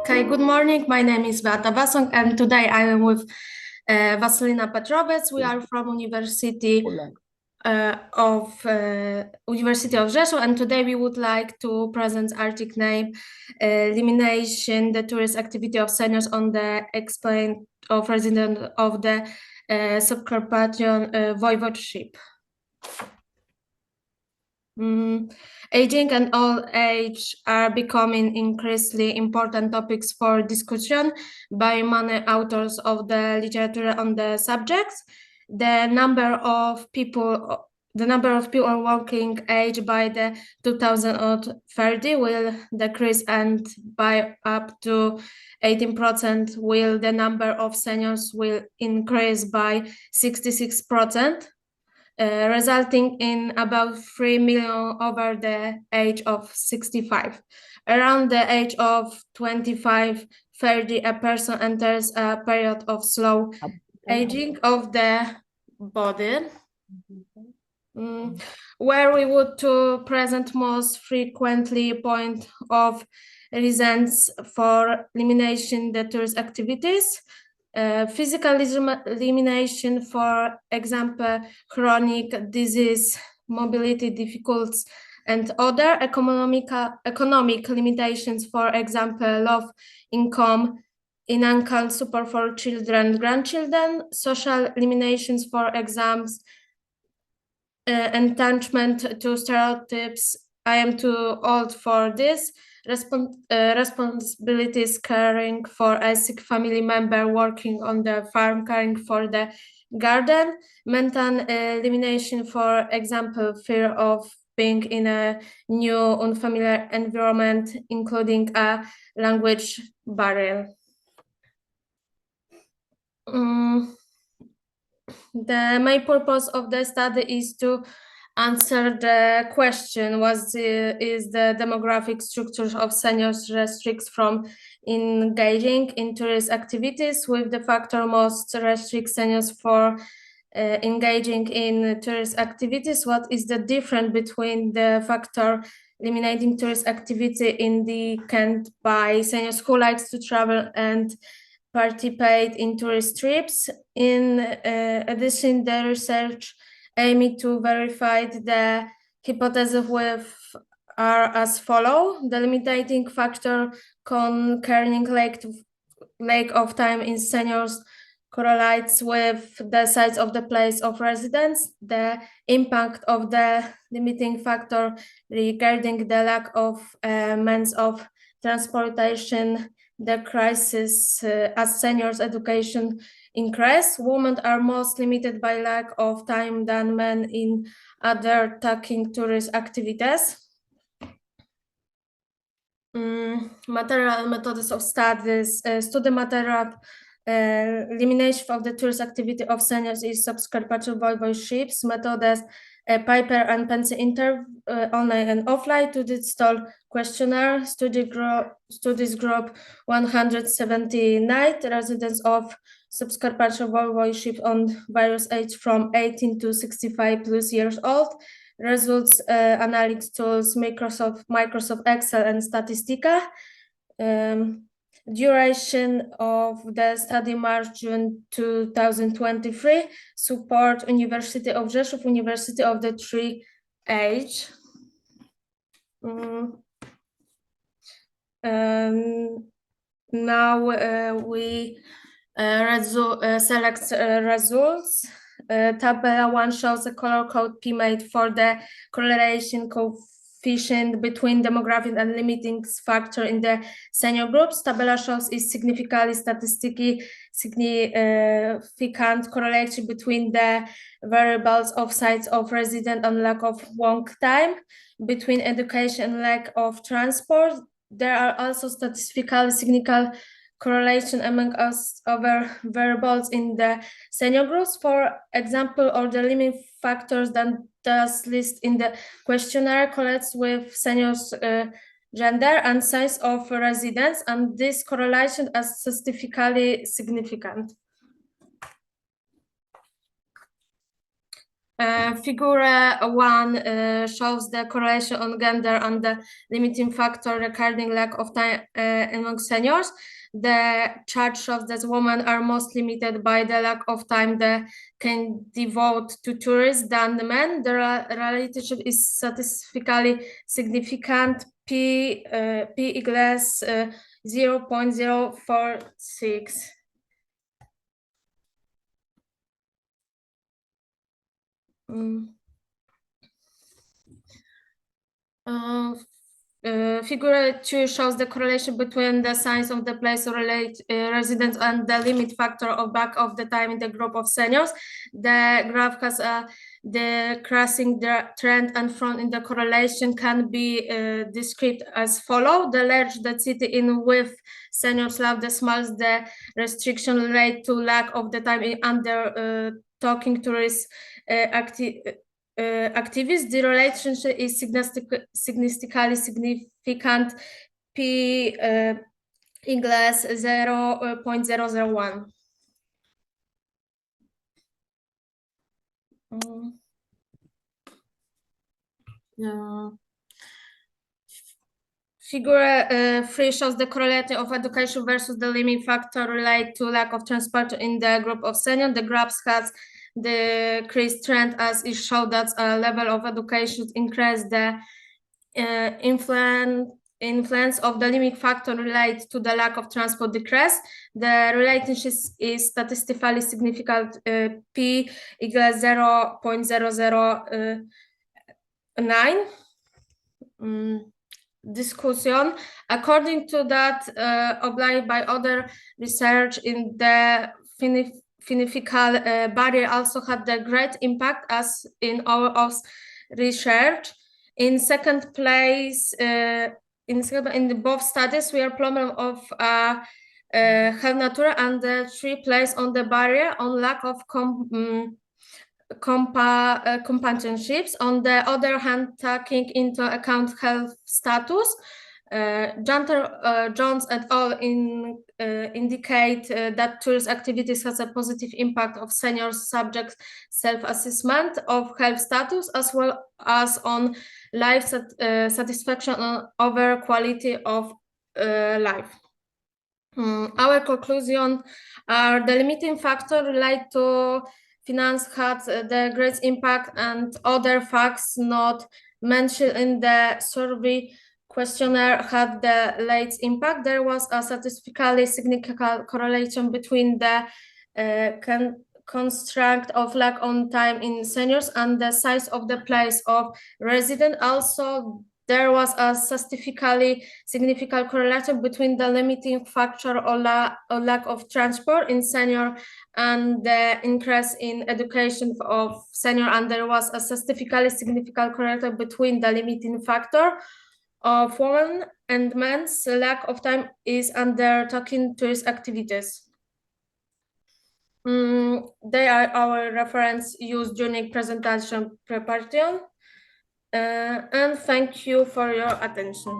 Okay, good morning. My name is Beata Wasąg, and today I am with Vasylyna Petrovets. We are from University of Rzeszów, and today we would like to present article name Elimination the Tourist Activity of Seniors on the Explain of Resident of the Subcarpathian Voivodeship. Aging and old age are becoming increasingly important topics for discussion by many authors of the literature on the subjects. The number of people working age by the 2030 will decrease, and by up to 18% will the number of seniors will increase by 66%. Resulting in about 3 million over the age of 65. Around the age of 25-30, a person enters a period of slow aging of the body, where we would to present most frequently point of reasons for elimination the tourist activities. Physical elimination, for example, chronic disease, mobility difficulties, and other economic limitations, for example, low income, financial support for children and grandchildren, social eliminations, for examples, attachment to stereotypes, I am too old for this, responsibilities, caring for a sick family member, working on the farm, caring for the garden, mental elimination, for example, fear of being in a new unfamiliar environment, including a language barrier. The main purpose of the study is to answer the question, is the demographic structure of seniors restricts from engaging in tourist activities, with the factor most restrict seniors for engaging in tourist activities. What is the difference between the factor eliminating tourist activity indicated by seniors who likes to travel and participate in tourist trips? In addition, the research aiming to verify the hypothesis are as follow. The limiting factor concerning lack of time in seniors correlates with the size of the place of residence. The impact of the limiting factor regarding the lack of means of transportation, the crisis as seniors' education increase. Women are most limited by lack of time than men in other taking tourist activities. Material methods of studies, study material, elimination of the tourist activity of seniors is Subcarpathian Voivodeship methods, paper and pencil interview, online and offline, to digital questionnaire, studies group 179 residents of Subcarpathian Voivodeship on various age from 18 to 65 plus years old. Results, analytics tools, Microsoft Excel and Statistica. Duration of the study March-June 2023. Support University of Rzeszów, University of the Tree Age. Now we select results. Table 1 shows a color code P made for the correlation coefficient between demographic and limiting factor in the senior groups. Table shows is statistically significant correlation between the variables of size of resident and lack of work time, between education and lack of transport. There are also statistically significant correlation among other variables in the senior groups, for example, or the limiting factors that does list in the questionnaire correlates with seniors' gender and size of residence, and this correlation is statistically significant. Figure 1 shows the correlation on gender and the limiting factor regarding lack of time among seniors. The chart shows that women are most limited by the lack of time they can devote to tourists than the men. The relationship is statistically significant. P equals 0.046. Figure 2 shows the correlation between the size of the place of residence and the limit factor of back of the time in the group of seniors. The graph has a decreasing trend, and from in the correlation can be described as follow. The larger the city in with seniors live, the smaller the restriction relate to lack of the time in under talking tourist activists. The relationship is significantly significant. P equals 0.001. Figure 3 shows the correlation of education versus the limit factor related to lack of transport in the group of seniors. The graph has the decreased trend as it showed that level of education increased. The influence of the limit factor related to the lack of transport decrease. The relationship is statistically significant. P equals 0.009. Discussion. According to that, obliged by other research in the phenotypical barrier also had the great impact as in our research. In second place, in the both studies, we are problem of health nature, and the 3rd place on the barrier on lack of companionships. On the other hand, taking into account health status, Jones et al. Indicate that tourist activities has a positive impact of senior subjects' self-assessment of health status, as well as on life satisfaction over quality of life. Our conclusion are the limiting factor related to finance had the great impact, and other facts not mentioned in the survey questionnaire had the late impact. There was a statistically significant correlation between the construct of lack on time in seniors and the size of the place of residence. Also, there was a statistically significant correlation between the limiting factor or lack of transport in senior and the increase in education of senior, and there was a statistically significant correlation between the limiting factor of women and men's lack of time is undertaking tourist activities. They are our reference used during presentation preparation. And thank you for your attention.